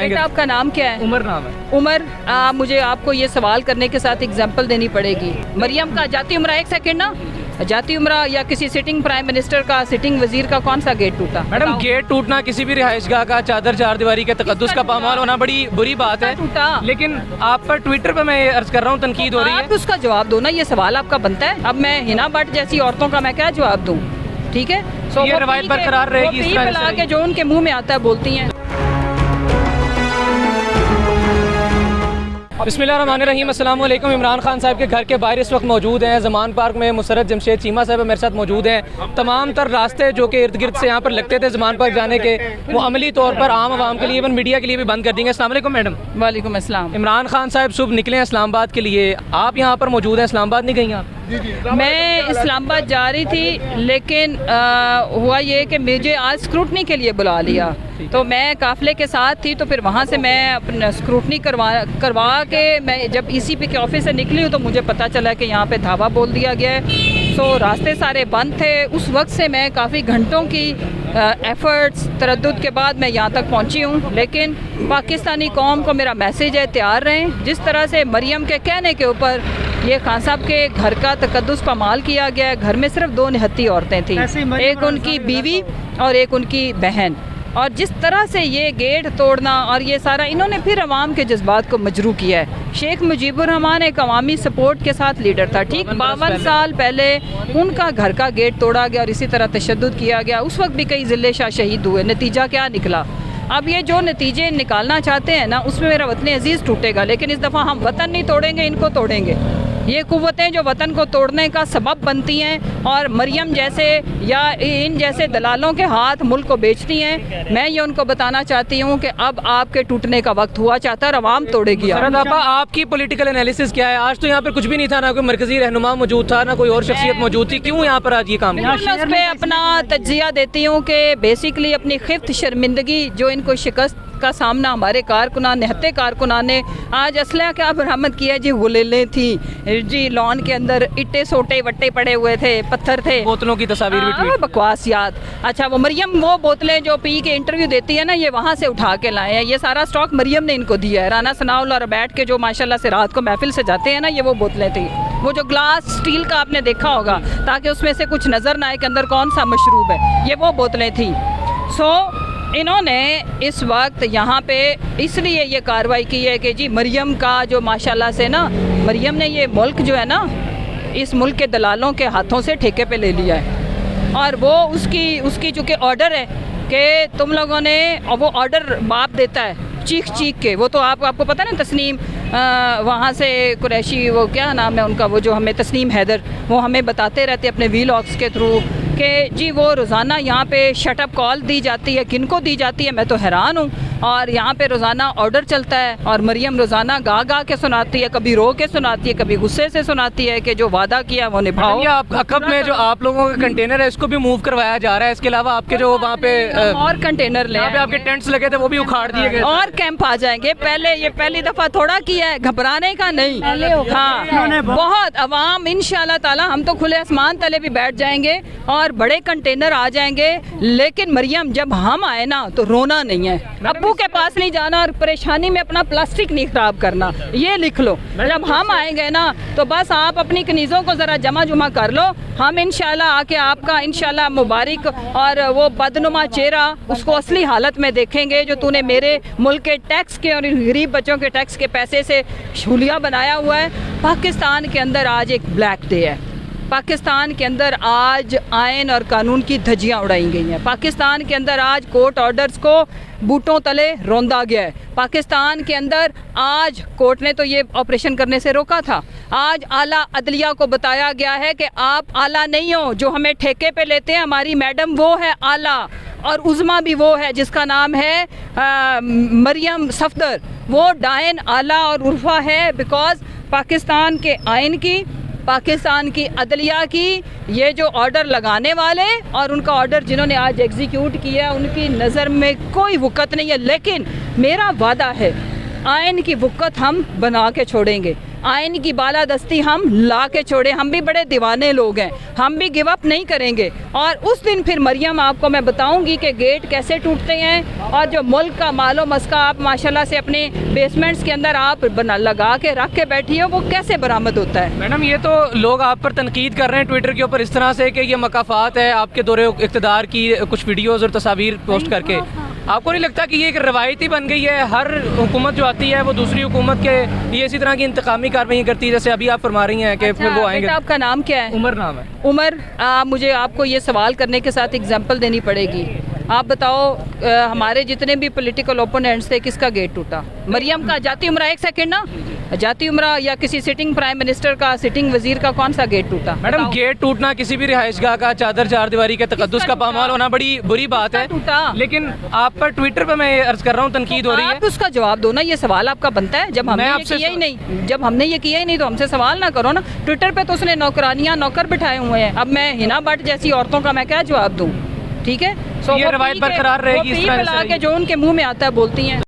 चाहेंगे। आपका नाम क्या है? उमर नाम है। उमर, मुझे आपको ये सवाल करने के साथ एग्जाम्पल देनी पड़ेगी। मरियम का जाती उम्रा, एक सेकंड ना, जाती उम्रा या किसी सिटिंग प्राइम मिनिस्टर का, सिटिंग वजीर का कौन सा गेट टूटा? मैडम गेट टूटना किसी भी रिहाइशगाह का, चादर चार दीवारी के तकद्दुस का पामाल होना बड़ी बुरी बात है। टूटा, लेकिन आप पर ट्विटर पे मैं अर्ज कर रहा हूँ, तनकीद हो रही है। आप उसका जवाब दो ना, ये सवाल आपका बनता है। अब मैं हिना भट्ट जैसी औरतों का मैं क्या जवाब दूँ? ठीक है, ये रवायत बरकरार रहेगी इस तरह से। जो उनके मुंह में आता है बोलती हैं। बिस्मिल्लाहिर्रहमानिर्रहीम, अस्सलाम वालेकुम। इमरान खान साहब के घर के बाहर इस वक्त मौजूद हैं, ज़मान पार्क में मुसर्रत जमशेद चीमा साहब मेरे साथ मौजूद हैं। तमाम तर रास्ते जो कि इर्द गिर्द से यहाँ पर लगते थे ज़मान पार्क जाने के, वो अमली तौर पर आम आवाम के लिए, इवन मीडिया के लिए भी बंद कर देंगे। अस्सलाम वालेकुम मैडम। वालेकुम अस्सलाम। इमरान खान साहब सुबह निकले इस्लामाबाद के लिए, आप यहाँ पर मौजूद हैं, इस्लामाबाद नहीं गई आप? मैं इस्लामाबाद जा रही थी, लेकिन हुआ ये कि मुझे आज स्क्रूटनी के लिए बुला लिया, तो मैं काफ़िले के साथ थी, तो फिर वहाँ से मैं अपना स्क्रूटनी करवा के मैं जब ECP के ऑफिस से निकली हूँ तो मुझे पता चला कि यहाँ पे धावा बोल दिया गया है। तो रास्ते सारे बंद थे। उस वक्त से मैं काफ़ी घंटों की एफ़र्ट्स तरद्दुद के बाद मैं यहाँ तक पहुँची हूँ। लेकिन पाकिस्तानी कौम को मेरा मैसेज है, तैयार रहें। जिस तरह से मरियम के कहने के ऊपर ये खान साहब के घर का तकद्दुस पामाल किया गया है, घर में सिर्फ 2 निहत्ती औरतें थीं, एक उनकी बीवी और एक उनकी बहन, और जिस तरह से ये गेट तोड़ना और ये सारा, इन्होंने फिर अवाम के जज्बात को मजरू किया है। शेख मुजीबुर रहमान एक अवामी सपोर्ट के साथ लीडर था, ठीक 52 साल पहले उनका घर का गेट तोड़ा गया और इसी तरह तशद्दुद किया गया। उस वक्त भी कई ज़िले शाह शहीद हुए। नतीजा क्या निकला? अब ये जो नतीजे निकालना चाहते हैं ना, उसमें मेरा वतन अजीज़ टूटेगा, लेकिन इस दफ़ा हम वतन नहीं तोड़ेंगे, इनको तोड़ेंगे। ये कुव्वतें जो वतन को तोड़ने का सबब बनती हैं और मरियम जैसे या इन जैसे दलालों के हाथ मुल्क को बेचती हैं, मैं ये उनको बताना चाहती हूँ कि अब आपके टूटने का वक्त हुआ चाहता है और अवाम तोड़ेगी। आपकी पॉलिटिकल एनालिसिस क्या है? आज तो यहाँ पर कुछ भी नहीं था, ना कोई मरकजी रहनुमा मौजूद था, ना कोई और शख्सियत मौजूद थी, क्यों यहाँ पर आज ये काम? मैं उस पर अपना तज्जिया देती हूँ कि बेसिकली अपनी खिफ्त शर्मिंदगी जो इनको शिकस्त का सामना हमारे कारकुनान, निहत्ते कारकुनान ने आज असला क्या बरामद किया जी? गुलेलें थी जी, लॉन के अंदर इट्टे सोटे वट्टे पड़े हुए थे, पत्थर थे, बोतलों की तस्वीर भी। बकवास याद। अच्छा, वो मरियम वो बोतलें जो पी के इंटरव्यू देती है ना, ये वहाँ से उठा के लाए हैं। ये सारा स्टॉक मरियम ने इनको दिया है। राना सनाउल और बैठ के जो माशाल्लाह से रात को महफिल से जाते हैं ना, ये वो बोतलें थी। वो जो ग्लास स्टील का आपने देखा होगा, ताकि उसमें से कुछ नज़र ना आए कि अंदर कौन सा मशरूब है, ये वो बोतलें थी। इन्होंने इस वक्त यहाँ पे इसलिए ये कार्रवाई की है कि जी मरियम का जो माशाल्लाह से ना, मरियम ने ये मुल्क जो है ना, इस मुल्क के दलालों के हाथों से ठेके पे ले लिया है, और वो उसकी चूँकि ऑर्डर है कि तुम लोगों ने, और वो ऑर्डर बाप देता है चीख के। वो तो आपको पता है ना, तस्नीम वहाँ से कुरैशी, वो क्या नाम है उनका, वो जो हमें तस्नीम हैदर, वो हमें बताते रहते अपने वीलॉग्स के थ्रू कि जी वो रोज़ाना यहाँ पे शटअप कॉल दी जाती है। किनको दी जाती है? मैं तो हैरान हूँ। और यहाँ पे रोज़ाना ऑर्डर चलता है और मरियम रोज़ाना गा के सुनाती है, कभी रो के सुनाती है, कभी गुस्से से सुनाती है कि जो वादा किया वो निभाओ। अकब में जो आप लोगों का कंटेनर है, इसको भी मूव करवाया जा रहा है। इसके अलावा आपके जो वहाँ पे और कंटेनर ले, आपके टेंट्स लगे थे वो भी उखाड़ दिए गए, और कैंप आ जाएंगे। पहले ये पहली दफ़ा थोड़ा किया है, घबराने का नहीं। हाँ, बहुत अवाम इंशाल्लाह ताला, हम तो खुले आसमान तले भी बैठ जाएंगे और बड़े कंटेनर आ जाएंगे। लेकिन मरियम, जब हम आए ना तो रोना नहीं है, अब्बू के पास नहीं जाना और परेशानी में अपना प्लास्टिक नहीं खराब करना, ये लिख लो। जब हम आएंगे ना तो बस आप अपनी कनीज़ों को ज़रा जमा जुमा कर लो। हम इंशाल्लाह आके आपका इंशाल्लाह मुबारक और वो बदनुमा चेहरा, उसको असली हालत में देखेंगे जो तूने मेरे मुल्क के टैक्स के और गरीब बच्चों के टैक्स के पैसे से शूलिया बनाया हुआ है। पाकिस्तान के अंदर आज एक ब्लैक डे है। पाकिस्तान के अंदर आज आयन और कानून की धज्जियाँ उड़ाई गई हैं। पाकिस्तान के अंदर आज कोर्ट ऑर्डर्स को बूटों तले रौंदा गया है। पाकिस्तान के अंदर आज कोर्ट ने तो ये ऑपरेशन करने से रोका था। आज आला अदलिया को बताया गया है कि आप आला नहीं हो, जो हमें ठेके पे लेते हैं हमारी मैडम वो है आला, और उज़मा भी वो है जिसका नाम है मरियम सफदर, वो डायन आला और उर्फा है। बिकॉज पाकिस्तान के आइन की, पाकिस्तान की अदलिया की, ये जो ऑर्डर लगाने वाले और उनका ऑर्डर जिन्होंने आज एग्जीक्यूट किया, उनकी नज़र में कोई वक़्त नहीं है। लेकिन मेरा वादा है, आइन की वक़्त हम बना के छोड़ेंगे। आइन की बालादस्ती हम ला के छोड़े। हम भी बड़े दीवाने लोग हैं, हम भी गिव अप नहीं करेंगे। और उस दिन फिर मरियम आपको मैं बताऊंगी कि गेट कैसे टूटते हैं और जो मुल्क का मालो मस्का आप माशाल्लाह से अपने बेसमेंट्स के अंदर आप बना लगा के रख के बैठी हो, वो कैसे बरामद होता है। मैडम ये तो लोग आप पर तनकीद कर रहे हैं ट्विटर के ऊपर इस तरह से कि ये मकाफात है आपके दौरे इक़्तिदार की कुछ वीडियोस और तस्वीर पोस्ट करके। आपको नहीं लगता कि ये एक रवायती बन गई है, हर हुकूमत जो आती है वो दूसरी हुकूमत के लिए इसी तरह की इंतकामी कार्रवाई करती है, जैसे अभी आप फरमा रही हैं कि फिर वो आएंगे। आपका नाम क्या है? उमर नाम है। उमर, मुझे आपको ये सवाल करने के साथ एग्जाम्पल देनी पड़ेगी। आप बताओ हमारे जितने भी पॉलिटिकल ओपोनेंट्स थे किसका गेट टूटा? मरियम का। जाती उम्रा, एक सेकंड ना, जाती उम्रा या किसी सिटिंग प्राइम मिनिस्टर का, सिटिंग वजीर का कौन सा गेट टूटा? मैडम गेट टूटना किसी भी रिहाइशगाह का, चादर चार दीवारी के तकद्दुस का पामाल होना बड़ी बुरी बात है, लेकिन आप पर ट्विटर पर मैं अर्ज कर रहा हूँ तनकीद हो रही है। आप उसका जवाब दो ना, ये सवाल आपका बनता है। जब हमने ये किया ही नहीं, जब हमने ये किया ही नहीं तो हमसे सवाल ना करो ना। ट्विटर पे तो उसने नौकरानियां नौकर बिठाए हुए हैं, अब मैं हिना भट्ट जैसी औरतों का मैं क्या जवाब दूँ? ठीक है, ये रवायत बरकरार रहेगी, के जो उनके मुंह में आता है बोलती हैं।